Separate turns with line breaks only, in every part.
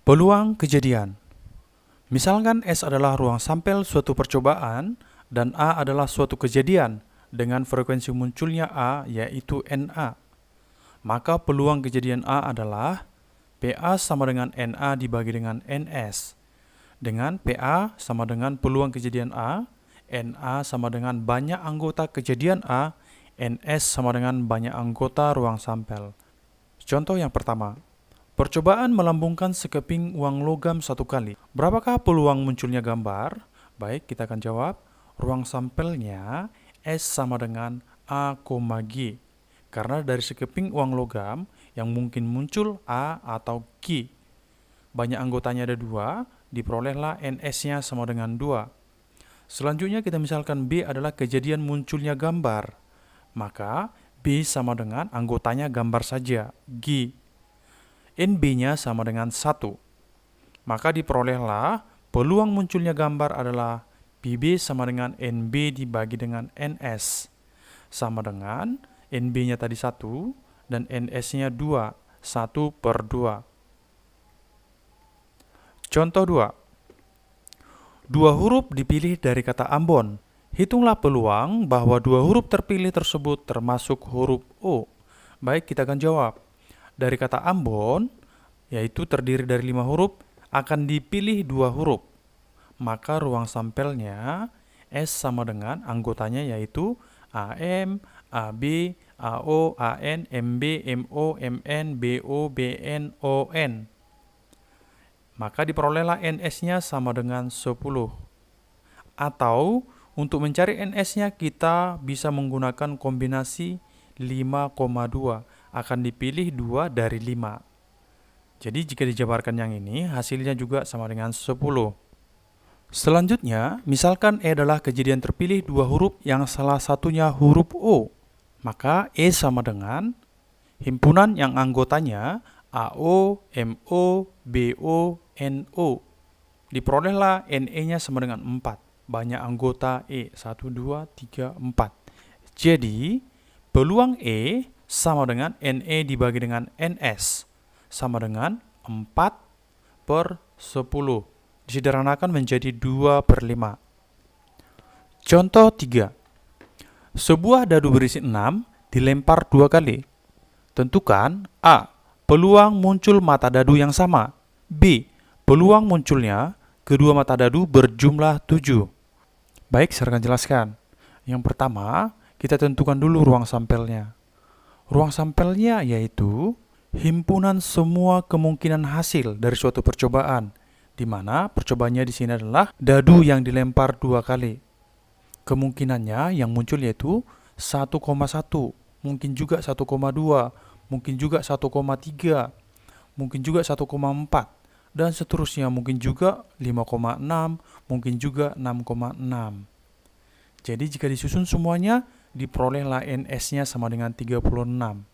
Peluang kejadian. Misalkan S adalah ruang sampel suatu percobaan dan A adalah suatu kejadian dengan frekuensi munculnya A yaitu NA. Maka peluang kejadian A adalah PA sama dengan NA dibagi dengan NS. Dengan PA sama dengan peluang kejadian A, NA sama dengan banyak anggota kejadian A, NS sama dengan banyak anggota ruang sampel. Contoh yang pertama. Percobaan melambungkan sekeping uang logam satu kali. Berapakah peluang munculnya gambar? Baik, kita akan jawab. Ruang sampelnya S sama dengan A, G. Karena dari sekeping uang logam yang mungkin muncul A atau G. Banyak anggotanya ada 2, diperolehlah NS-nya sama dengan 2. Selanjutnya kita misalkan B adalah kejadian munculnya gambar. Maka B sama dengan anggotanya gambar saja, G. NB-nya sama dengan 1. Maka diperolehlah peluang munculnya gambar adalah PB sama dengan NB dibagi dengan NS. Sama dengan NB-nya tadi 1 dan NS-nya 2, 1/2. Contoh 2. Dua huruf dipilih dari kata Ambon. Hitunglah peluang bahwa dua huruf terpilih tersebut termasuk huruf O. Baik, kita akan jawab. Dari kata Ambon, yaitu terdiri dari 5 huruf, akan dipilih 2 huruf. Maka ruang sampelnya S sama dengan anggotanya yaitu AM, AB, AO, AN, MB, MO, MN, BO, BN, ON. Maka diperolehlah NS-nya sama dengan 10. Atau untuk mencari NS-nya kita bisa menggunakan kombinasi 5,2. Akan dipilih 2 dari 5. Jadi jika dijabarkan yang ini, hasilnya juga sama dengan 10. Selanjutnya, misalkan E adalah kejadian terpilih 2 huruf yang salah satunya huruf O. Maka E sama dengan himpunan yang anggotanya AO, MO, BO, NO. Diperolehlah NE-nya sama dengan 4. Banyak anggota E, 1, 2, 3, 4. Jadi, peluang E sama dengan NE dibagi dengan NS sama dengan 4/10. Disederhanakan menjadi 2/5. Contoh 3. Sebuah dadu berisi 6 dilempar 2 kali. Tentukan A. Peluang muncul mata dadu yang sama. B. Peluang munculnya kedua mata dadu berjumlah 7. Baik, saya akan jelaskan. Yang pertama, kita tentukan dulu ruang sampelnya. Ruang sampelnya yaitu himpunan semua kemungkinan hasil dari suatu percobaan, di mana percobaannya di sini adalah dadu yang dilempar 2 kali. Kemungkinannya yang muncul yaitu 1,1, mungkin juga 1,2, mungkin juga 1,3, mungkin juga 1,4, dan seterusnya, mungkin juga 5,6, mungkin juga 6,6. Jadi jika disusun semuanya, diperolehlah NS-nya sama dengan 36.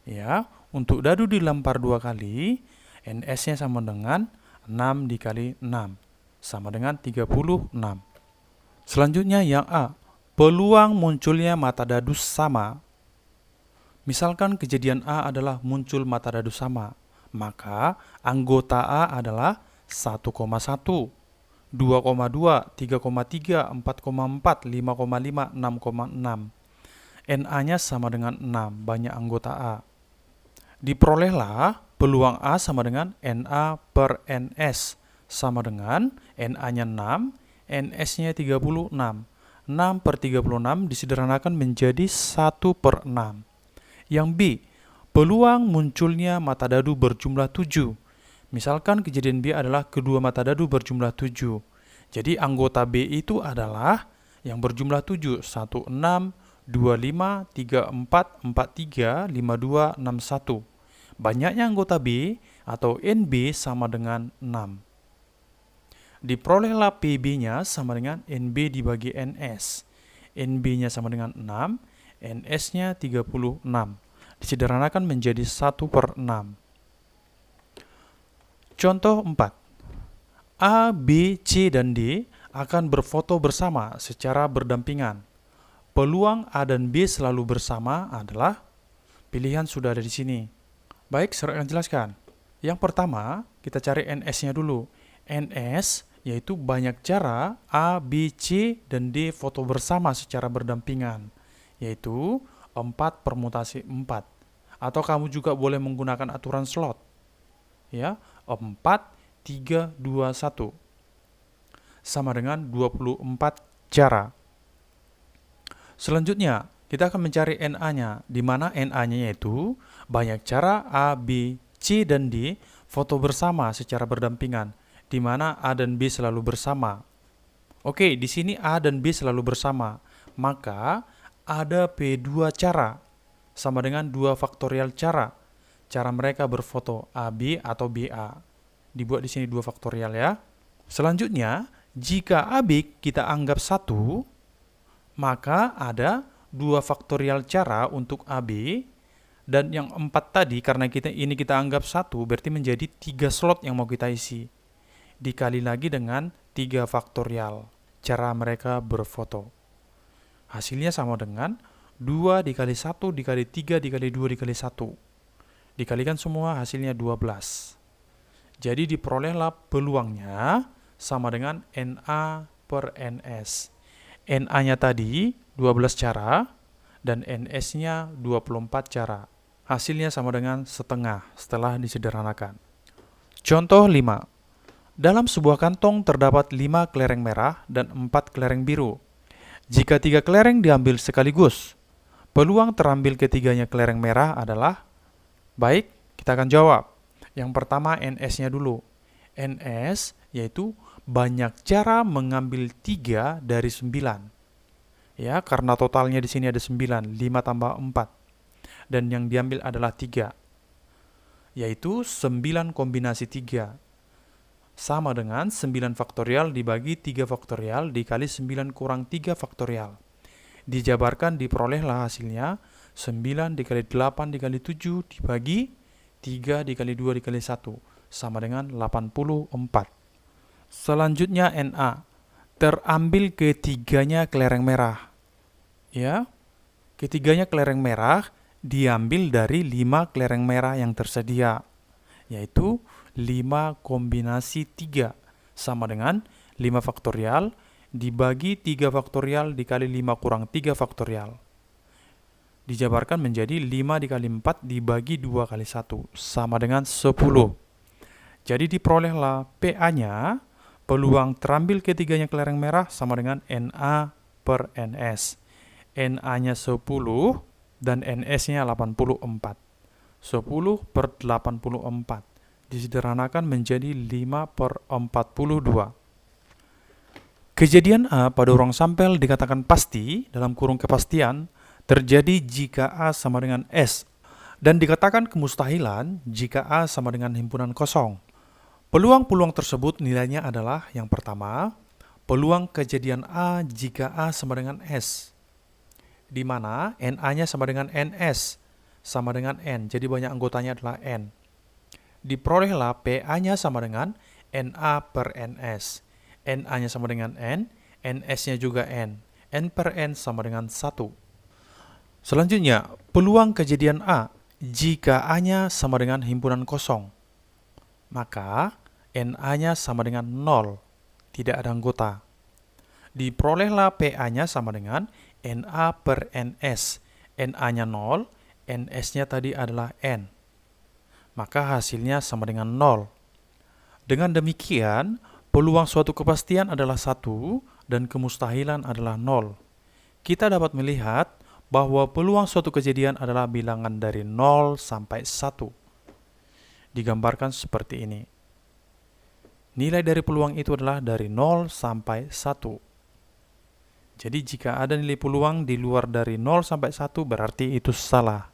Ya, untuk dadu dilempar 2 kali, NS-nya sama dengan 6 dikali 6, sama dengan 36. Selanjutnya yang A, peluang munculnya mata dadu sama. Misalkan kejadian A adalah muncul mata dadu sama, maka anggota A adalah 1,1, 2,2, 3,3, 4,4, 5,5, 6,6. NA-nya sama dengan 6, banyak anggota A. Diperolehlah peluang A sama dengan NA per NS, sama dengan NA-nya 6, NS-nya 36. 6/36 disederhanakan menjadi 1/6. Yang B, peluang munculnya mata dadu berjumlah 7. Misalkan kejadian B adalah kedua mata dadu berjumlah 7. Jadi anggota B itu adalah yang berjumlah 7, 16, 25, 34, 43, 52, 61. Banyaknya anggota B atau NB sama dengan 6. Diperolehlah PB-nya sama dengan NB dibagi NS. NB-nya sama dengan 6, NS-nya 36. Disederhanakan menjadi 1/6. Contoh 4. A, B, C, dan D akan berfoto bersama secara berdampingan. Peluang A dan B selalu bersama adalah pilihan sudah ada di sini. Baik, saya akan jelaskan. Yang pertama, kita cari NS-nya dulu. NS yaitu banyak cara A, B, C, dan D foto bersama secara berdampingan, yaitu 4 permutasi 4. Atau kamu juga boleh menggunakan aturan slot. Ya, 4, 3, 2, 1. Sama dengan 24 cara. Selanjutnya, kita akan mencari NA-nya, di mana NA-nya yaitu banyak cara A, B, C, dan D foto bersama secara berdampingan, di mana A dan B selalu bersama. Oke, di sini A dan B selalu bersama, maka ada P2 cara, sama dengan 2 faktorial cara. Cara mereka berfoto AB atau BA. Dibuat di sini 2 faktorial ya. Selanjutnya, jika AB kita anggap 1, maka ada 2 faktorial cara untuk AB, dan yang 4 tadi karena kita anggap 1, berarti menjadi 3 slot yang mau kita isi. Dikali lagi dengan 3 faktorial cara mereka berfoto. Hasilnya sama dengan 2 dikali 1 dikali 3 dikali 2 dikali 1. Dikalikan semua hasilnya 12. Jadi diperolehlah peluangnya sama dengan NA per NS. NA-nya tadi 12 cara dan NS-nya 24 cara. Hasilnya sama dengan setengah setelah disederhanakan. Contoh 5. Dalam sebuah kantong terdapat 5 kelereng merah dan 4 kelereng biru. Jika 3 kelereng diambil sekaligus, peluang terambil ketiganya kelereng merah adalah? Baik, kita akan jawab. Yang pertama NS-nya dulu. NS yaitu banyak cara mengambil 3 dari 9. Ya, karena totalnya di sini ada 9, 5 tambah 4. Dan yang diambil adalah 3. Yaitu 9 kombinasi 3. Sama dengan 9 faktorial dibagi 3 faktorial dikali 9 kurang 3 faktorial. Dijabarkan diperolehlah hasilnya 9 dikali 8 dikali 7 dibagi 3 dikali 2 dikali 1. Sama dengan 84. Selanjutnya NA. Terambil ketiganya kelereng merah. Ya, ketiganya kelereng merah diambil dari 5 kelereng merah yang tersedia, yaitu 5 kombinasi 3 sama dengan 5 faktorial dibagi 3 faktorial dikali 5 kurang 3 faktorial. Dijabarkan menjadi 5 dikali 4 dibagi 2 kali 1 sama dengan 10. Jadi diperolehlah PA-nya, peluang terambil ketiganya kelereng merah sama dengan NA per NS. NA-nya 10 dan NS-nya 84. 10 per 84. Disederhanakan menjadi 5 per 42. Kejadian A pada ruang sampel dikatakan pasti, dalam kurung kepastian, terjadi jika A sama dengan S, dan dikatakan kemustahilan jika A sama dengan himpunan kosong. Peluang-peluang tersebut nilainya adalah yang pertama, peluang kejadian A jika A sama dengan S, di mana NA-nya sama dengan NS, sama dengan N, jadi banyak anggotanya adalah N. Diperolehlah PA-nya sama dengan NA per NS. NA-nya sama dengan N, NS-nya juga N. N per N sama dengan 1. Selanjutnya, peluang kejadian A jika A-nya sama dengan himpunan kosong. Maka NA-nya sama dengan 0, tidak ada anggota. Diperolehlah PA-nya sama dengan NA per NS. NA-nya 0, NS-nya tadi adalah N. Maka hasilnya sama dengan 0. Dengan demikian, peluang suatu kepastian adalah 1 dan kemustahilan adalah 0. Kita dapat melihat bahwa peluang suatu kejadian adalah bilangan dari 0 sampai 1. Digambarkan seperti ini. Nilai dari peluang itu adalah dari 0 sampai 1. Jadi jika ada nilai peluang di luar dari 0 sampai 1 berarti itu salah.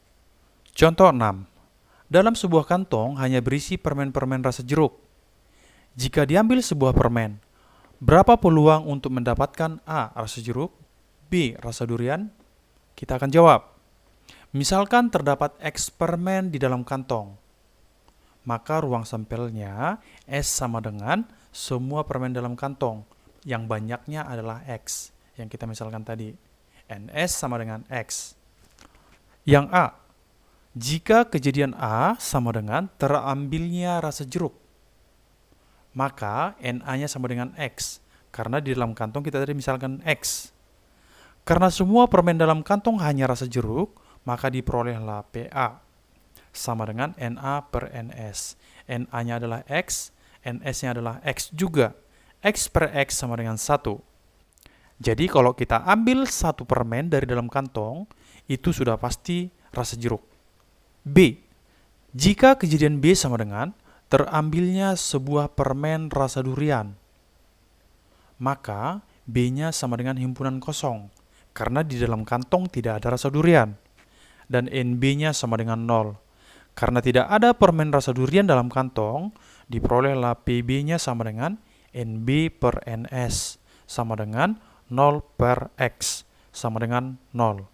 Contoh 6. Dalam sebuah kantong hanya berisi permen-permen rasa jeruk. Jika diambil sebuah permen, berapa peluang untuk mendapatkan A. rasa jeruk, B. rasa durian? Kita akan jawab. Misalkan terdapat X permen di dalam kantong, maka ruang sampelnya S sama dengan semua permen dalam kantong, yang banyaknya adalah X, yang kita misalkan tadi. NS sama dengan X. Yang A, Jika kejadian A sama dengan terambilnya rasa jeruk, maka Na-nya sama dengan X. Karena di dalam kantong kita tadi misalkan X. Karena semua permen dalam kantong hanya rasa jeruk, maka diperolehlah Pa sama dengan Na per Ns. Na-nya adalah X, Ns-nya adalah X juga. X per X sama dengan 1. Jadi kalau kita ambil satu permen dari dalam kantong, itu sudah pasti rasa jeruk. B. Jika kejadian B sama dengan terambilnya sebuah permen rasa durian, maka B-nya sama dengan himpunan kosong, karena di dalam kantong tidak ada rasa durian. Dan NB-nya sama dengan 0. Karena tidak ada permen rasa durian dalam kantong, diperolehlah PB-nya sama dengan NB per NS, sama dengan 0 per X, sama dengan 0.